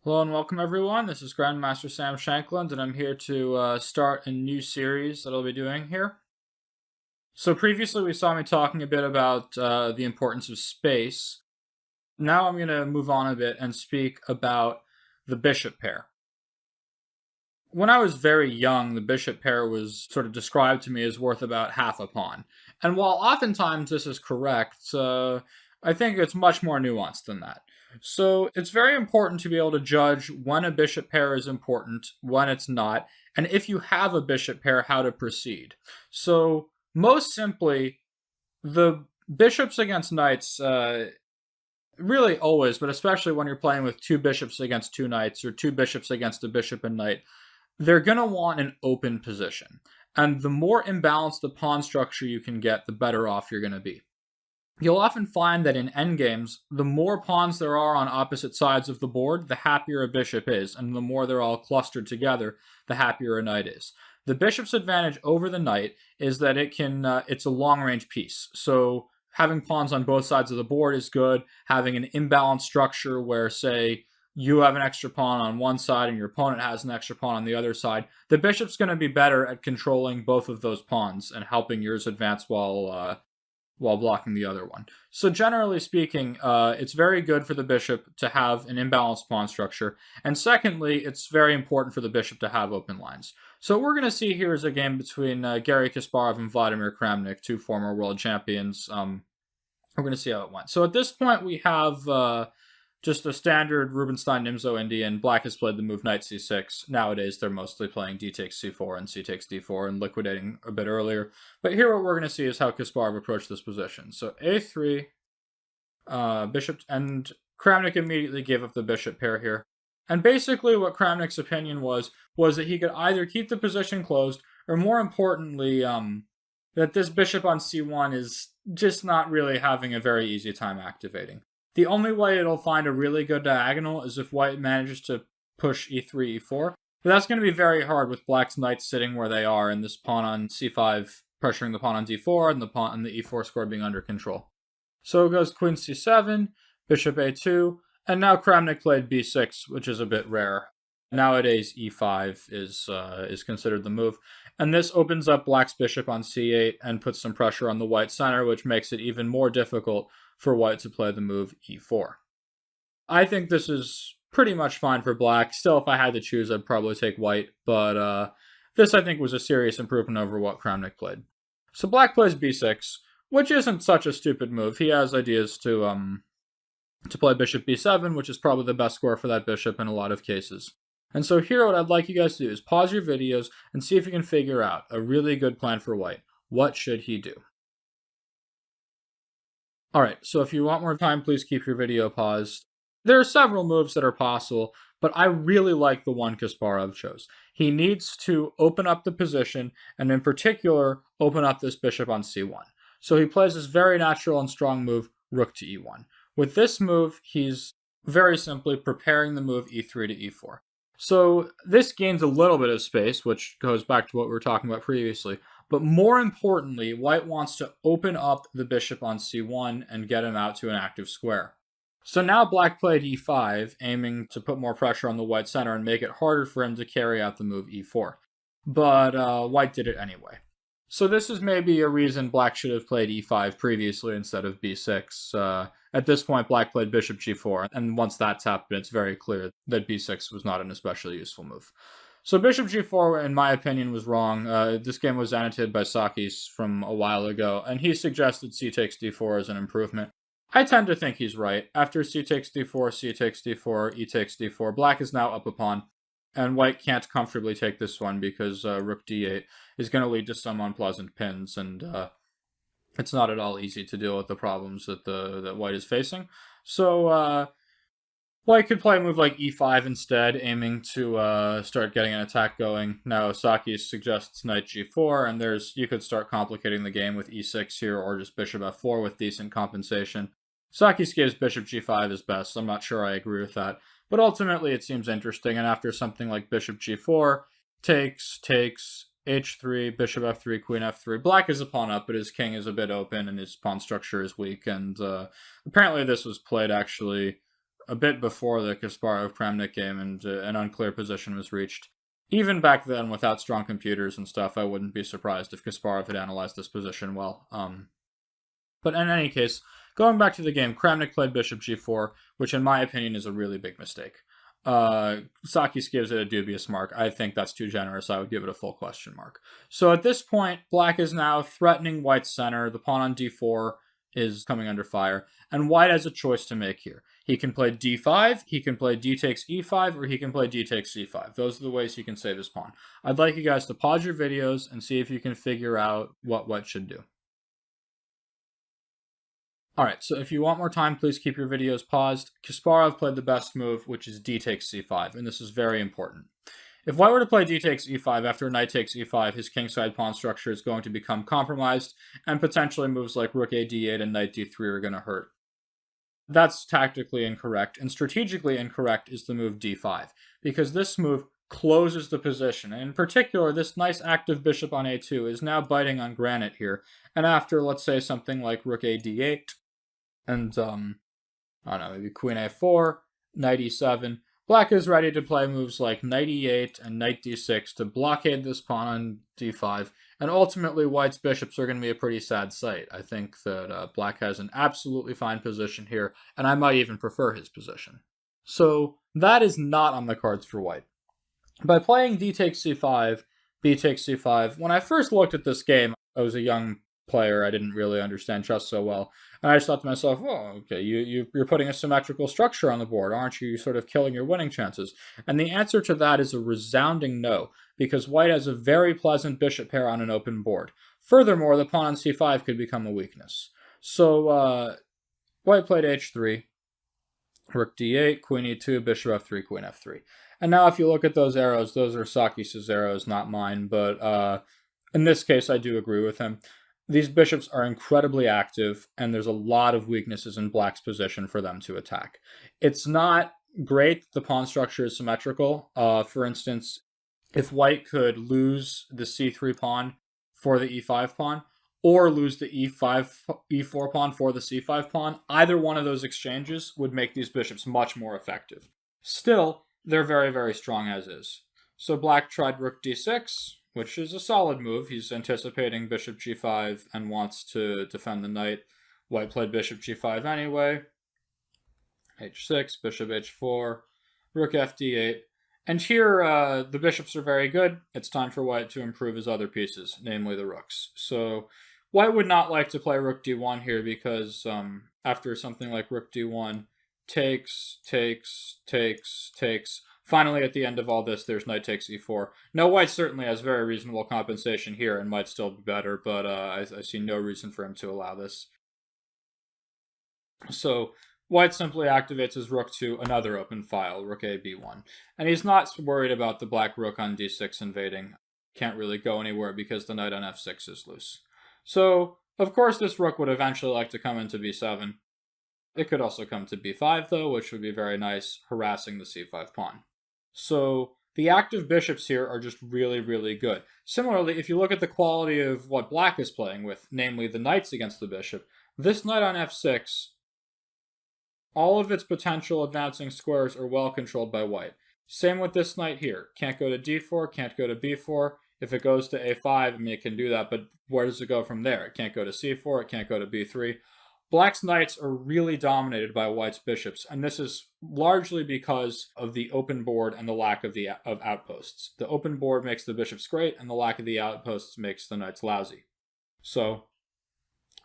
Hello and welcome everyone. This is Grandmaster Sam Shankland, and I'm here to start a new series that I'll be doing here. So previously we saw me talking a bit about the importance of space. Now I'm going to move on a bit and speak about the bishop pair. When I was very young, the bishop pair was sort of described to me as worth about half a pawn. And while oftentimes this is correct, I think it's much more nuanced than that. So it's very important to be able to judge when a bishop pair is important, when it's not, and if you have a bishop pair, how to proceed. So most simply, the bishops against knights, really always, but especially when you're playing with two bishops against two knights or two bishops against a bishop and knight, they're going to want an open position. And the more imbalanced the pawn structure you can get, the better off you're going to be. You'll often find that in endgames, the more pawns there are on opposite sides of the board, the happier a bishop is, and the more they're all clustered together, the happier a knight is. The bishop's advantage over the knight is that it's a long-range piece. So having pawns on both sides of the board is good. Having an imbalanced structure where, say, you have an extra pawn on one side and your opponent has an extra pawn on the other side, the bishop's going to be better at controlling both of those pawns and helping yours advance while blocking the other one. So generally speaking, it's very good for the bishop to have an imbalanced pawn structure. And secondly, it's very important for the bishop to have open lines. So what we're going to see here is a game between Garry Kasparov and Vladimir Kramnik, two former world champions. We're going to see how it went. So at this point, we have just a standard Rubinstein-Nimzo Indian. Black has played the move knight c6. Nowadays, they're mostly playing d takes c4 and c takes d4 and liquidating a bit earlier. But here what we're going to see is how Kasparov approached this position. So a3, bishop, and Kramnik immediately gave up the bishop pair here. And basically what Kramnik's opinion was that he could either keep the position closed, or more importantly, that this bishop on c1 is just not really having a very easy time activating. The only way it'll find a really good diagonal is if white manages to push e3, e4. But that's going to be very hard with black's knights sitting where they are and this pawn on c5 pressuring the pawn on d4 and the pawn on the e4 square being under control. So it goes queen c7, bishop a2, and now Kramnik played b6, which is a bit rare. Nowadays, e5 is considered the move. And this opens up black's bishop on c8 and puts some pressure on the white center, which makes it even more difficult for white to play the move e4. I think this is pretty much fine for black. Still, if I had to choose, I'd probably take white, but this I think was a serious improvement over what Kramnik played. So black plays b6, which isn't such a stupid move. He has ideas to play bishop b7, which is probably the best square for that bishop in a lot of cases. And so here what I'd like you guys to do is pause your videos and see if you can figure out a really good plan for white. What should he do? Alright, so if you want more time, please keep your video paused. There are several moves that are possible, but I really like the one Kasparov chose. He needs to open up the position, and in particular, open up this bishop on c1. So he plays this very natural and strong move, rook to e1. With this move, he's very simply preparing the move e3 to e4. So this gains a little bit of space, which goes back to what we were talking about previously. But more importantly, white wants to open up the bishop on c1 and get him out to an active square. So now black played e5, aiming to put more pressure on the white center and make it harder for him to carry out the move e4. But white did it anyway. So this is maybe a reason black should have played e5 previously instead of b6. At this point, black played bishop g4, and once that's happened, it's very clear that b6 was not an especially useful move. So bishop g4, in my opinion, was wrong. This game was annotated by Sakis from a while ago, and he suggested c takes d4 as an improvement. I tend to think he's right. After c takes d4, c takes d4, e takes d4, black is now up a pawn, and white can't comfortably take this one because rook d8 is going to lead to some unpleasant pins, and it's not at all easy to deal with the problems that white is facing. So white could play a move like e5 instead, aiming to start getting an attack going. Now Sakis suggests knight g4, and you could start complicating the game with e6 here, or just bishop f4 with decent compensation. Sakis gives bishop g5 his best. I'm not sure I agree with that. But ultimately, it seems interesting, and after something like bishop g4, takes, h3, bishop f3, queen f3. Black is a pawn up, but his king is a bit open, and his pawn structure is weak, and apparently this was played, actually, a bit before the Kasparov-Kramnik game and an unclear position was reached. Even back then, without strong computers and stuff, I wouldn't be surprised if Kasparov had analyzed this position well. But in any case, going back to the game, Kramnik played bishop g4, which in my opinion is a really big mistake. Sakis gives it a dubious mark. I think that's too generous. I would give it a full question mark. So at this point, black is now threatening white's center. The pawn on d4 is coming under fire, and white has a choice to make here. He can play d5, he can play d takes e5, or he can play d takes c5. Those are the ways he can save his pawn. I'd like you guys to pause your videos and see if you can figure out what white should do. Alright, so if you want more time, please keep your videos paused. Kasparov played the best move, which is d takes c5, and this is very important. If white were to play d takes e5 after knight takes e5, his kingside pawn structure is going to become compromised, and potentially moves like rook a d8 and knight d3 are going to hurt. That's tactically incorrect, and strategically incorrect is the move d5, because this move closes the position, and in particular, this nice active bishop on a2 is now biting on granite here, and after, let's say, something like rook a d8, and, I don't know, maybe queen a4, knight e7, black is ready to play moves like knight e8 and knight d6 to blockade this pawn on d5, and ultimately white's bishops are going to be a pretty sad sight. I think that black has an absolutely fine position here, and I might even prefer his position. So that is not on the cards for white. By playing d takes c5, b takes c5, when I first looked at this game, I was a young player, I didn't really understand chess so well, and I just thought to myself, oh, okay, you're putting a symmetrical structure on the board, aren't you? You're sort of killing your winning chances. And the answer to that is a resounding no, because white has a very pleasant bishop pair on an open board. Furthermore, the pawn on c5 could become a weakness. So, white played h3, rook d8, queen e2, bishop f3, queen f3. And now if you look at those arrows, those are Sakis' arrows, not mine, but in this case I do agree with him. These bishops are incredibly active, and there's a lot of weaknesses in black's position for them to attack. It's not great the pawn structure is symmetrical. For instance, if white could lose the c3 pawn for the e5 pawn, or lose the e4 pawn for the c5 pawn, either one of those exchanges would make these bishops much more effective. Still, they're very, very strong as is. So black tried rook d6, which is a solid move. He's anticipating bishop g5 and wants to defend the knight. White played bishop g5 anyway. h6, bishop h4, rook fd8. And here, the bishops are very good. It's time for white to improve his other pieces, namely the rooks. So white would not like to play rook d1 here because after something like rook d1, takes, finally, at the end of all this, there's knight takes e4. No, white certainly has very reasonable compensation here and might still be better, but I see no reason for him to allow this. So white simply activates his rook to another open file, rook a b1. And he's not worried about the black rook on d6 invading. Can't really go anywhere because the knight on f6 is loose. So, of course, this rook would eventually like to come into b7. It could also come to b5, though, which would be very nice, harassing the c5 pawn. So the active bishops here are just really, really good. Similarly, if you look at the quality of what black is playing with, namely the knights against the bishop, this knight on f6, all of its potential advancing squares are well controlled by white. Same with this knight here. Can't go to d4, can't go to b4. If it goes to a5, I mean, it can do that, but where does it go from there? It can't go to c4, it can't go to b3. Black's knights are really dominated by white's bishops, and this is largely because of the open board and the lack of outposts. The open board makes the bishops great, and the lack of the outposts makes the knights lousy. So,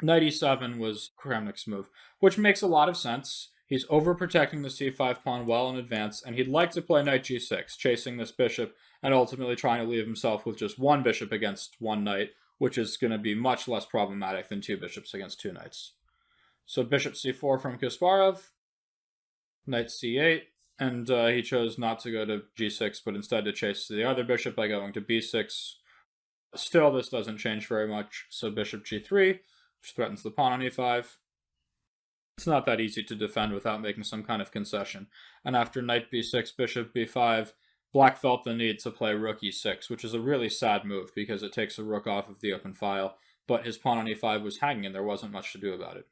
knight e7 was Kramnik's move, which makes a lot of sense. He's overprotecting the c5 pawn well in advance, and he'd like to play knight g6, chasing this bishop, and ultimately trying to leave himself with just one bishop against one knight, which is going to be much less problematic than two bishops against two knights. So bishop c4 from Kasparov, knight c8, and he chose not to go to g6, but instead to chase the other bishop by going to b6. Still, this doesn't change very much, so bishop g3, which threatens the pawn on e5. It's not that easy to defend without making some kind of concession. And after knight b6, bishop b5, black felt the need to play rook e6, which is a really sad move because it takes a rook off of the open file, but his pawn on e5 was hanging and there wasn't much to do about it.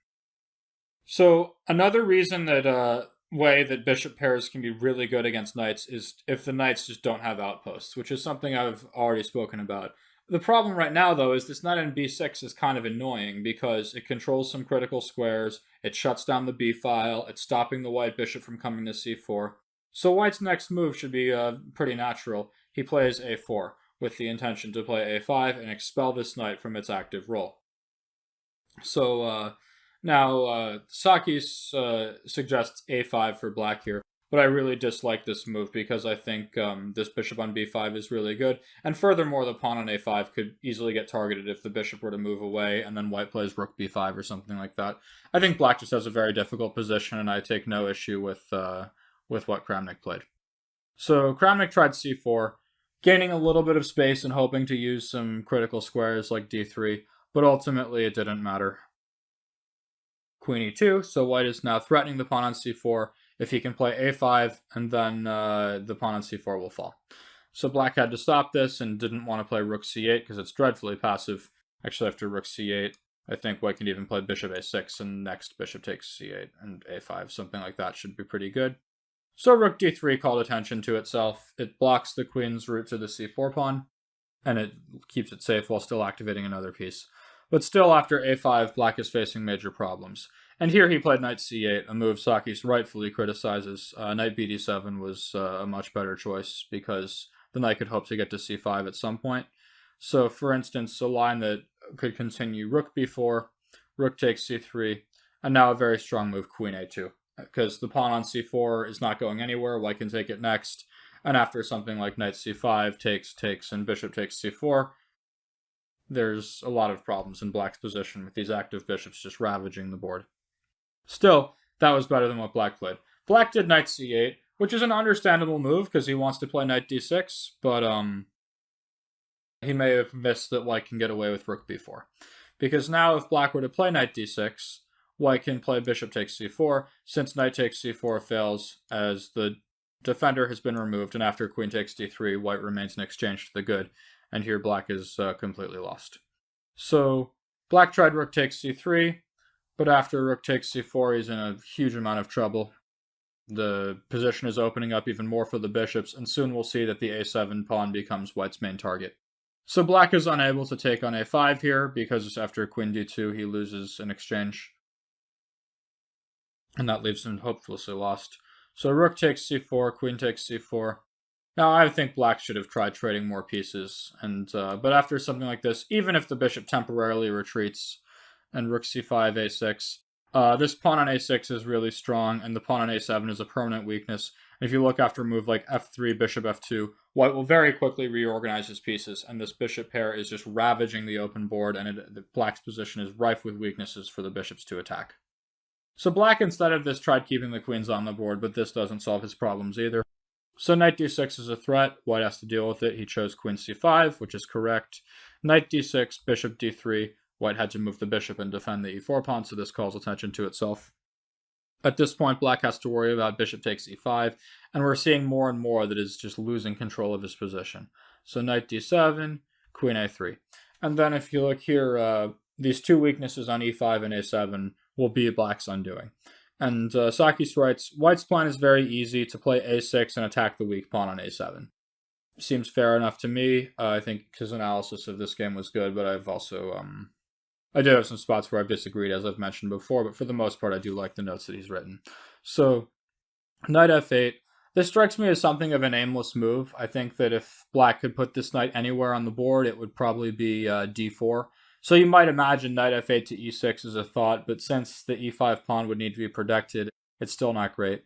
So another reason that way that bishop pairs can be really good against knights is if the knights just don't have outposts, which is something I've already spoken about. The problem right now, though, is this knight on b6 is kind of annoying because it controls some critical squares, it shuts down the b file, it's stopping the white bishop from coming to c4. So white's next move should be pretty natural. He plays a4 with the intention to play a5 and expel this knight from its active role. So now Saki suggests a5 for black here, but I really dislike this move because I think this bishop on b5 is really good. And furthermore, the pawn on a5 could easily get targeted if the bishop were to move away and then white plays rook b5 or something like that. I think black just has a very difficult position, and I take no issue with what Kramnik played. So Kramnik tried c4, gaining a little bit of space and hoping to use some critical squares like d3, but ultimately it didn't matter. Queen e2, so white is now threatening the pawn on c4. If he can play a5, and then the pawn on c4 will fall. So black had to stop this and didn't want to play rook c8 because it's dreadfully passive. Actually, after rook c8, I think white can even play bishop a6, and next bishop takes c8 and a5. Something like that should be pretty good. So rook d3 called attention to itself. It blocks the queen's route to the c4 pawn, and it keeps it safe while still activating another piece. But still, after a5, black is facing major problems. And here he played knight c8, a move Saki rightfully criticizes. Knight bd7 was a much better choice because the knight could hope to get to c5 at some point. So, for instance, a line that could continue rook b4, rook takes c3, and now a very strong move, queen a2. Because the pawn on c4 is not going anywhere, white can take it next. And after something like knight c5, takes, and bishop takes c4, there's a lot of problems in black's position with these active bishops just ravaging the board. Still, that was better than what black played. Black did knight c8, which is an understandable move because he wants to play knight d6, but he may have missed that white can get away with rook b4. Because now if black were to play knight d6, white can play bishop takes c4. Since knight takes c4 fails, as the defender has been removed, and after queen takes d3, white remains in exchange to the good. And here black is completely lost. So black tried rook takes c3, but after rook takes c4, he's in a huge amount of trouble. The position is opening up even more for the bishops, and soon we'll see that the a7 pawn becomes white's main target. So black is unable to take on a5 here, because after queen d2, he loses an exchange. And that leaves him hopelessly lost. So rook takes c4, queen takes c4. Now, I think black should have tried trading more pieces, but after something like this, even if the bishop temporarily retreats and rook c5, a6, this pawn on a6 is really strong, and the pawn on a7 is a permanent weakness. If you look after a move like f3, bishop f2, white will very quickly reorganize his pieces, and this bishop pair is just ravaging the open board, and the black's position is rife with weaknesses for the bishops to attack. So black, instead of this, tried keeping the queens on the board, but this doesn't solve his problems either. So knight d6 is a threat. White has to deal with it. He chose queen c5, which is correct. Knight d6, bishop d3. White had to move the bishop and defend the e4 pawn, so this calls attention to itself. At this point, black has to worry about bishop takes e5, and we're seeing more and more that is just losing control of his position. So knight d7, queen a3. And then if you look here, these two weaknesses on e5 and a7 will be black's undoing. And Sakis writes, white's plan is very easy, to play a6 and attack the weak pawn on a7. Seems fair enough to me. I think his analysis of this game was good, but I've also, I did have some spots where I've disagreed, as I've mentioned before, but for the most part, I do like the notes that he's written. So, knight f8. This strikes me as something of an aimless move. I think that if black could put this knight anywhere on the board, it would probably be d4. So you might imagine knight f8 to e6 is a thought, but since the e5 pawn would need to be protected, it's still not great.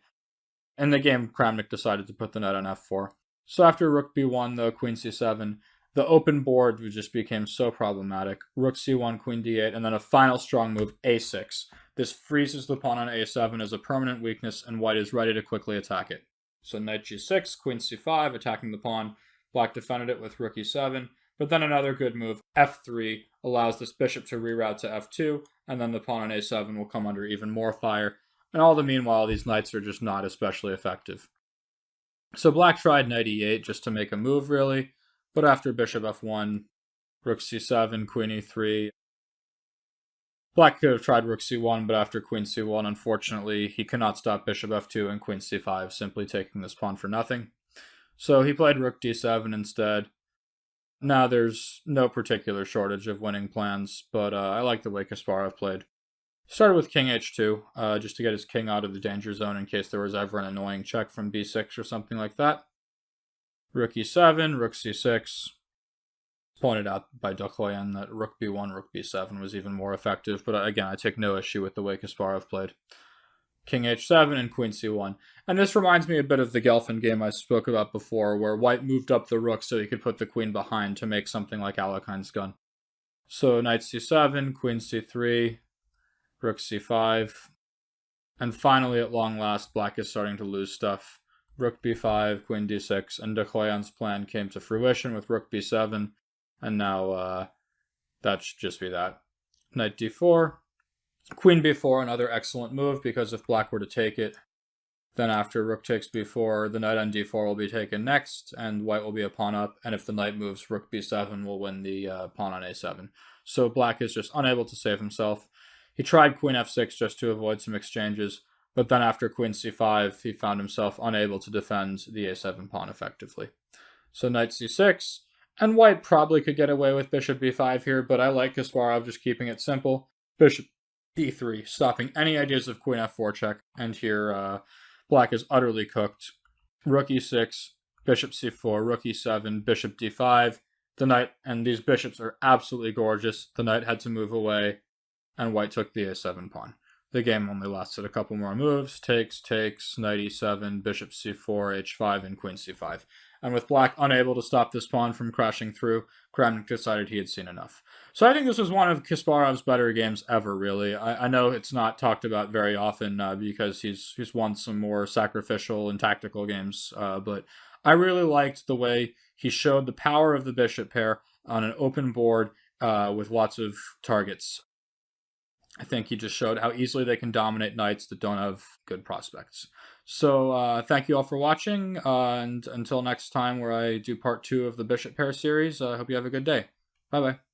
In the game, Kramnik decided to put the knight on f4. So after rook b1, though, queen c7, the open board just became so problematic. Rook c1, queen d8, and then a final strong move, a6. This freezes the pawn on a7 as a permanent weakness, and white is ready to quickly attack it. So knight g6, queen c5, attacking the pawn. Black defended it with rook e7. But then another good move, f3, allows this bishop to reroute to f2, and then the pawn on a7 will come under even more fire. And all the meanwhile, these knights are just not especially effective. So black tried knight e8 just to make a move, really. But after bishop f1, rook c7, queen e3, Black could have tried rook c1, but after queen c1, unfortunately, he cannot stop bishop f2 and queen c5, simply taking this pawn for nothing. So he played rook d7 instead. Now there's no particular shortage of winning plans, but I like the way Kasparov played. Started with king h2, just to get his king out of the danger zone in case there was ever an annoying check from b6 or something like that. Rook e7, rook c6. Pointed out by Dokhoyan that rook b1, rook b7 was even more effective, but again, I take no issue with the way Kasparov played. King h7 and queen c1. And this reminds me a bit of the Gelfand game I spoke about before, where white moved up the rook so he could put the queen behind to make something like Alekhine's gun. So knight c7, queen c3, rook c5. And finally, at long last, black is starting to lose stuff. Rook b5, queen d6, and Dokhoyan's plan came to fruition with rook b7. And now that should just be that. Knight d4. Queen b4, another excellent move, because if black were to take it, then after rook takes b4, the knight on d4 will be taken next, and white will be a pawn up, and if the knight moves, rook b7 will win the pawn on a7. So black is just unable to save himself. He tried queen f6 just to avoid some exchanges, but then after queen c5, he found himself unable to defend the a7 pawn effectively. So knight c6, and white probably could get away with bishop b5 here, but I like Kasparov just keeping it simple. Bishop e3, stopping any ideas of queen f4 check, and here black is utterly cooked. Rook e6, bishop c4, rook e7, bishop d5. The knight, and these bishops are absolutely gorgeous. The knight had to move away, and white took the a7 pawn. The game only lasted a couple more moves. Takes, knight e7, bishop c4, h5, and queen c5. And with black unable to stop this pawn from crashing through, Kramnik decided he had seen enough. So I think this was one of Kasparov's better games ever, really. I know it's not talked about very often because he's won some more sacrificial and tactical games, but I really liked the way he showed the power of the bishop pair on an open board with lots of targets. I think he just showed how easily they can dominate knights that don't have good prospects. So thank you all for watching, and until next time where I do part 2 of the Bishop Pair series, I hope you have a good day. Bye-bye.